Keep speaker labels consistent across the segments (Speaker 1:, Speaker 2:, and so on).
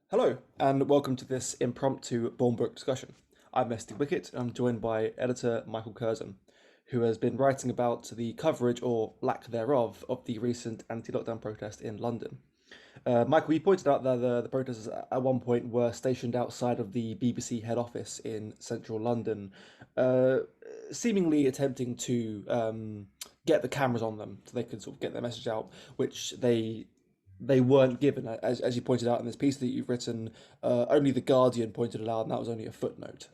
Speaker 1: Hello, and welcome to this impromptu Bournbrook discussion. I'm Mr. Wickett, and I'm joined by editor Michael Curzon, who has been writing about the coverage, or lack thereof, of the recent anti-lockdown protest in London. Michael, you pointed out that the protesters at one point were stationed outside of the BBC head office in central London, uh, seemingly attempting to get the cameras on them so they could sort of get their message out, which they weren't given. As you pointed out in this piece that you've written, only the Guardian pointed it out, and that was only a footnote.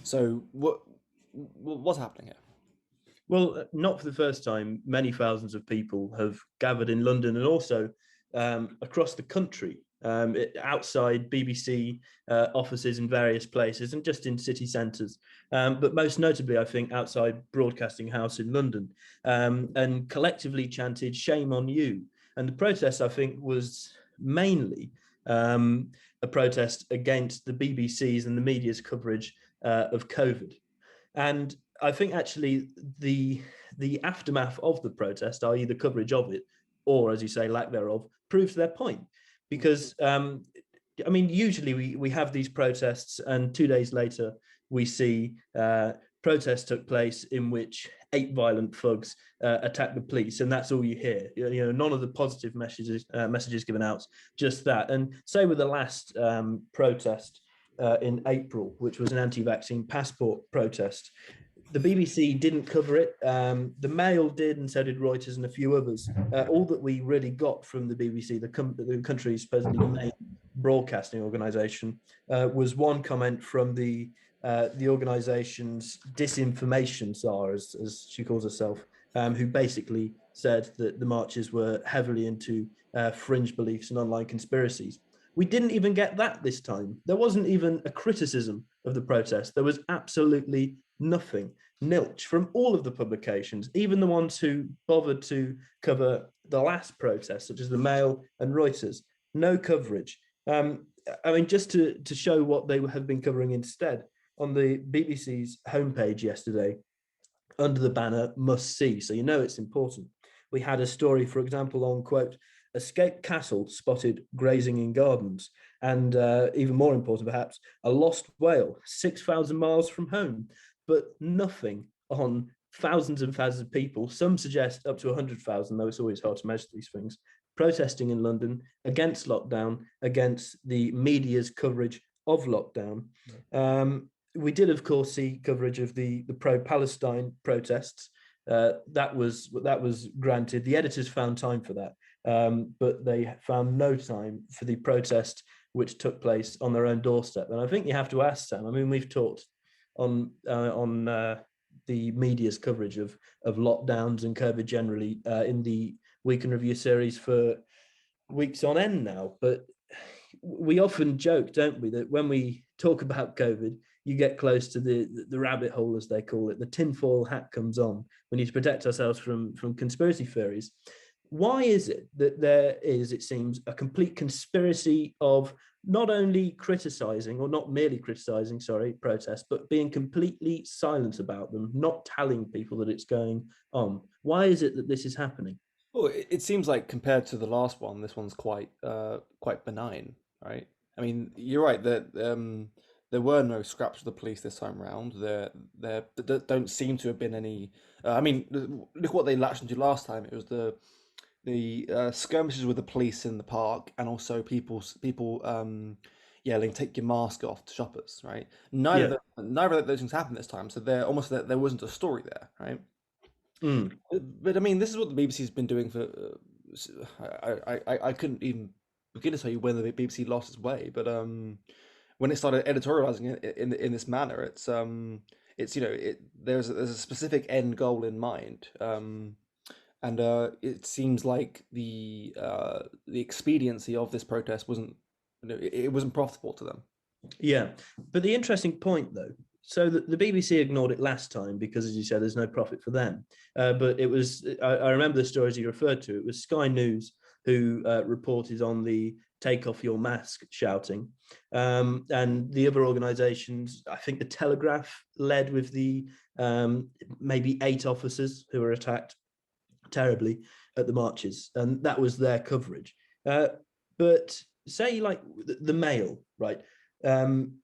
Speaker 1: So what's happening here?
Speaker 2: Well, not for the first time. Many thousands of people have gathered in London and also across the country, outside BBC offices in various places and just in city centres. But most notably, I think, outside Broadcasting House in London, and collectively chanted, "Shame on you." And the protest, I think, was mainly a protest against the BBC's and the media's coverage of COVID. And I think actually the aftermath of the protest, i.e., the coverage of it, or as you say, lack thereof, proves their point. Because I mean, usually we have these protests, and 2 days later we see protests took place in which 8 violent thugs attack the police, and that's all you hear. You know, none of the positive messages given out, just that. And say with the last protest in April, which was an anti-vaccine passport protest. The BBC didn't cover it. The Mail did, and so did Reuters and a few others. All that we really got from the BBC, the country's supposedly main broadcasting organisation, was one comment from the organisation's disinformation czar, as she calls herself, who basically said that the marches were heavily into fringe beliefs and online conspiracies. We didn't even get that this time. There wasn't even a criticism of the protest. There was absolutely nothing, nilch, from all of the publications, even the ones who bothered to cover the last protest, such as the Mail and Reuters. No coverage. I mean, just to show what they have been covering instead, on the BBC's homepage yesterday, under the banner "Must See," so you know it's important, we had a story, for example, on, quote, "Escaped castle spotted grazing in gardens," and even more important perhaps, "A lost whale 6,000 miles from home," but nothing on thousands and thousands of people, some suggest up to 100,000, though it's always hard to measure these things, protesting in London against lockdown, against the media's coverage of lockdown. We did, of course, see coverage of the pro-Palestine protests. That was granted. The editors found time for that, but they found no time for the protest which took place on their own doorstep. And I think you have to ask, Sam. I mean, we've talked on the media's coverage of lockdowns and COVID generally in the Week in Review series for weeks on end now, but we often joke, don't we, that when we talk about COVID, you get close to the rabbit hole, as they call it. The tinfoil hat comes on. We need to protect ourselves from conspiracy theories. Why is it that there is, it seems, a complete conspiracy of not only criticizing, or not merely criticizing, sorry, protests, but being completely silent about them, not telling people that it's going on? Why is it that this is happening?
Speaker 1: Well, it seems like compared to the last one, this one's quite benign, right? I mean, you're right that there were no scraps of the police this time around. There don't seem to have been any. I mean, look what they latched into last time. It was the skirmishes with the police in the park, and also people yelling "Take your mask off" to shoppers, right?
Speaker 2: Yeah.
Speaker 1: Neither of those things happened this time, so there wasn't a story there, right?
Speaker 2: Mm.
Speaker 1: But I mean, this is what the BBC's been doing for. I couldn't even begin to tell you when the BBC lost its way, but when it started editorializing it in this manner, it's there's a specific end goal in mind, and it seems like the expediency of this protest wasn't, it wasn't profitable to them.
Speaker 2: Yeah, but the interesting point, though, so the BBC ignored it last time because, as you said, there's no profit for them. But it was, I remember the stories you referred to. It was Sky News who reported on the "Take off your mask" shouting, and the other organisations. I think the Telegraph led with the maybe 8 officers who were attacked terribly at the marches, and that was their coverage. But say like the Mail, right? Um,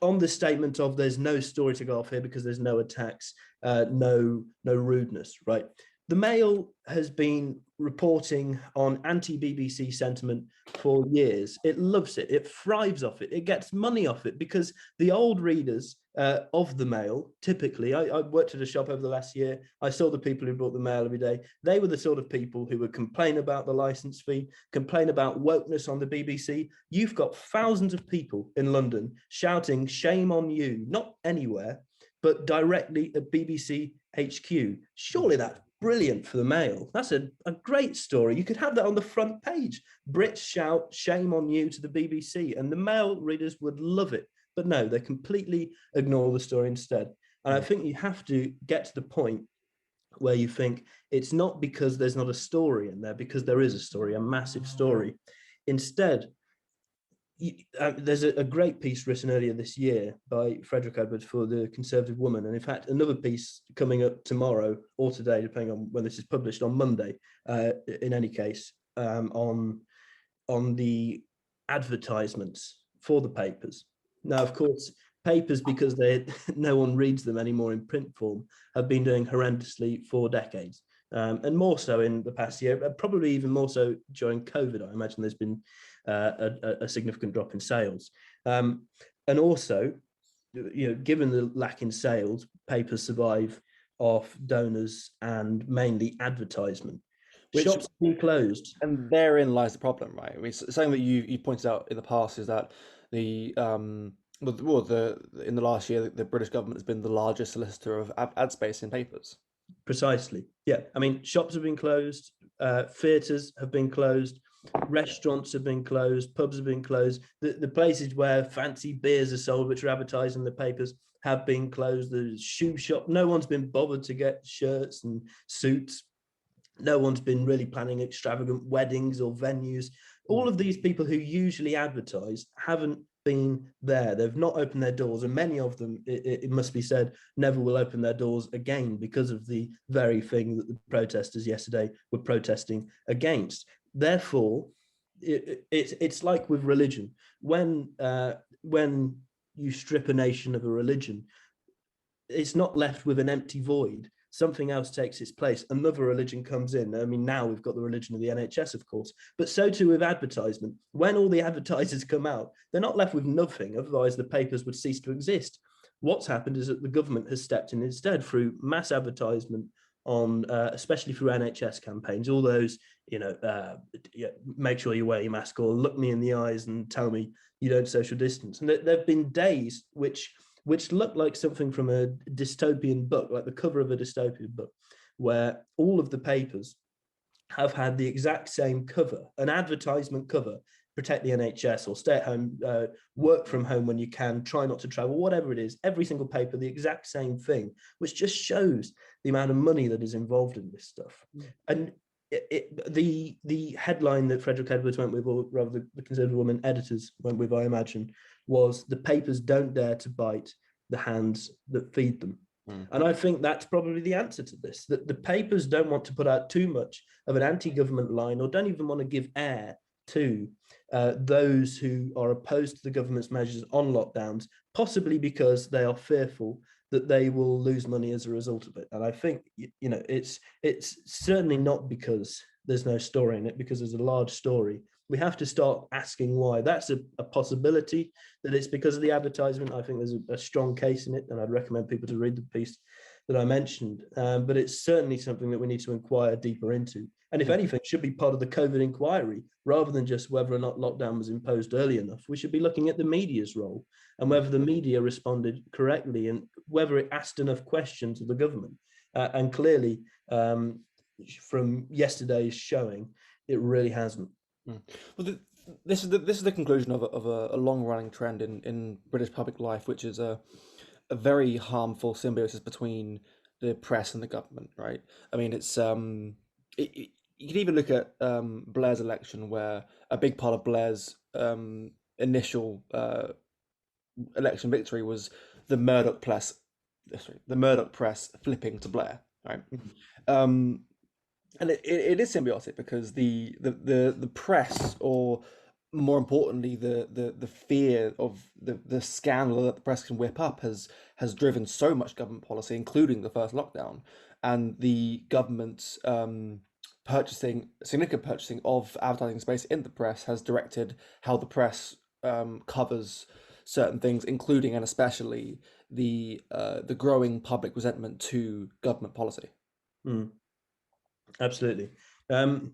Speaker 2: on the statement of there's no story to go off here because there's no attacks, no rudeness, right? The Mail has been reporting on anti-BBC sentiment for years. It loves it. It thrives off it. It gets money off it because the old readers of the Mail, typically, I worked at a shop over the last year. I saw the people who bought the Mail every day. They were the sort of people who would complain about the license fee, complain about wokeness on the BBC. You've got thousands of people in London shouting, "Shame on you," not anywhere, but directly at BBC HQ. Surely that's brilliant for the Mail. That's a great story. You could have that on the front page. Brits shout, "Shame on you" to the BBC, and the Mail readers would love it. But no, they completely ignore the story instead. And I think you have to get to the point where you think it's not because there's not a story in there, because there is a story, a massive story. Instead, there's a great piece written earlier this year by Frederick Edwards for the Conservative Woman, and in fact another piece coming up tomorrow or today, depending on when this is published, on Monday, in any case, on the advertisements for the papers. Now, of course, papers, because no one reads them anymore in print form, have been doing horrendously for decades. And more so in the past year, probably even more so during COVID. I imagine there's been a significant drop in sales. And also, given the lack in sales, papers survive off donors and mainly advertisement. Shops have been closed.
Speaker 1: And therein lies the problem, right? I mean, something that you pointed out in the past is that the in the last year, the British government has been the largest solicitor of ad space in papers.
Speaker 2: Precisely. Yeah. I mean, shops have been closed, theatres have been closed, restaurants have been closed, pubs have been closed. The places where fancy beers are sold, which are advertised in the papers, have been closed. The shoe shop, no one's been bothered to get shirts and suits. No one's been really planning extravagant weddings or venues. All of these people who usually advertise haven't been there. They've not opened their doors, and many of them, it must be said, never will open their doors again because of the very thing that the protesters yesterday were protesting against. Therefore, it's like with religion. When you strip a nation of a religion, it's not left with an empty void. Something else takes its place. Another religion comes in. I mean, now we've got the religion of the NHS, of course, but so too with advertisement. When all the advertisers come out, they're not left with nothing. Otherwise, the papers would cease to exist. What's happened is that the government has stepped in instead through mass advertisement on, especially through NHS campaigns, all those, make sure you wear your mask or look me in the eyes and tell me you don't social distance. And there have been days which look like something from a dystopian book, like the cover of a dystopian book, where all of the papers have had the exact same cover, an advertisement cover: protect the NHS, or stay at home, work from home when you can, try not to travel, whatever it is. Every single paper, the exact same thing, which just shows the amount of money that is involved in this stuff. And the headline that Frederick Edwards went with, or rather the Conservative Woman editors went with, I imagine, was "The papers don't dare to bite the hands that feed them." And I think that's probably the answer to this, that the papers don't want to put out too much of an anti-government line, or don't even want to give air to those who are opposed to the government's measures on lockdowns, possibly because they are fearful that they will lose money as a result of it. And I think, it's certainly not because there's no story in it, because there's a large story. We have to start asking why. That's a possibility that it's because of the advertisement. I think there's a strong case in it, and I'd recommend people to read the piece that I mentioned. But it's certainly something that we need to inquire deeper into. And if anything, should be part of the COVID inquiry, rather than just whether or not lockdown was imposed early enough. We should be looking at the media's role and whether the media responded correctly, and whether it asked enough questions of the government. And clearly, from yesterday's showing, it really hasn't.
Speaker 1: Well, this is the conclusion of a long running trend in British public life, which is a very harmful symbiosis between the press and the government, right? I mean, it's you can even look at Blair's election, where a big part of Blair's initial election victory was the Murdoch press, flipping to Blair, right? And it is symbiotic, because the press, or more importantly, the fear of the scandal that the press can whip up has driven so much government policy, including the first lockdown, and the government's purchasing significant purchasing of advertising space in the press has directed how the press covers certain things, including and especially the growing public resentment to government policy.
Speaker 2: Mm, absolutely. Um,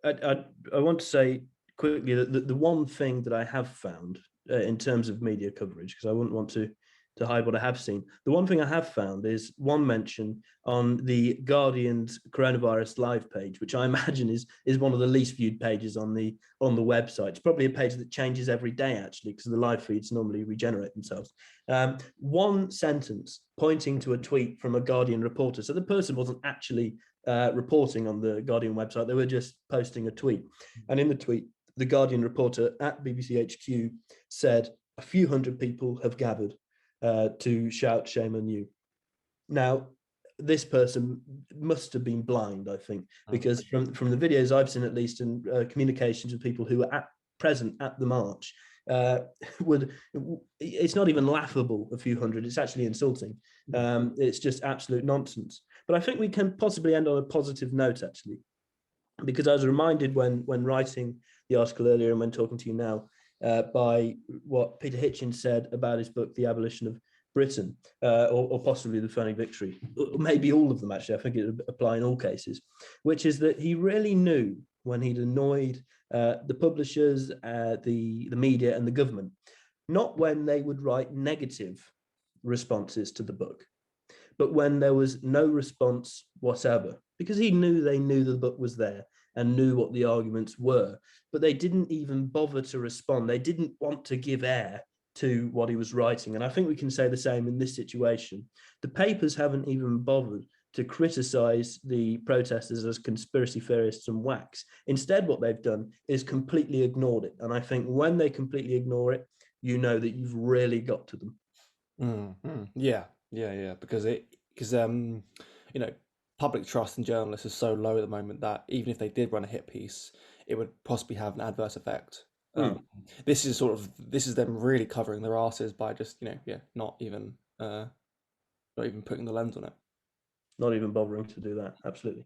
Speaker 2: I want to say quickly that the one thing that I have found in terms of media coverage, because I wouldn't want to hide what I have seen. The one thing I have found is one mention on the Guardian's coronavirus live page, which I imagine is one of the least viewed pages on the website. It's probably a page that changes every day, actually, because the live feeds normally regenerate themselves. One sentence pointing to a tweet from a Guardian reporter. So the person wasn't actually reporting on the Guardian website. They were just posting a tweet. And in the tweet, the Guardian reporter at BBC HQ said, "A few hundred people have gathered to shout shame on you." Now, this person must have been blind, I think, because from the videos I've seen, at least, and communications with people who were present at the march, it's not even laughable, a few hundred. It's actually insulting. It's just absolute nonsense. But I think we can possibly end on a positive note, actually, because I was reminded when writing the article earlier and when talking to you now by what Peter Hitchens said about his book, The Abolition of Britain, or possibly The Phony Victory, maybe all of them, actually. I think it would apply in all cases, which is that he really knew when he'd annoyed the publishers, the media and the government, not when they would write negative responses to the book, but when there was no response whatever, because he knew they knew the book was there and knew what the arguments were, but they didn't even bother to respond. They didn't want to give air to what he was writing. And I think we can say the same in this situation. The papers haven't even bothered to criticize the protesters as conspiracy theorists and whacks. Instead, what they've done is completely ignored it. And I think when they completely ignore it, you know that you've really got to them.
Speaker 1: Yeah, because you know, public trust in journalists is so low at the moment that even if they did run a hit piece, it would possibly have an adverse effect.
Speaker 2: Mm.
Speaker 1: This is them really covering their asses by just not even putting the lens on it.
Speaker 2: Not even bothering to do that. Absolutely.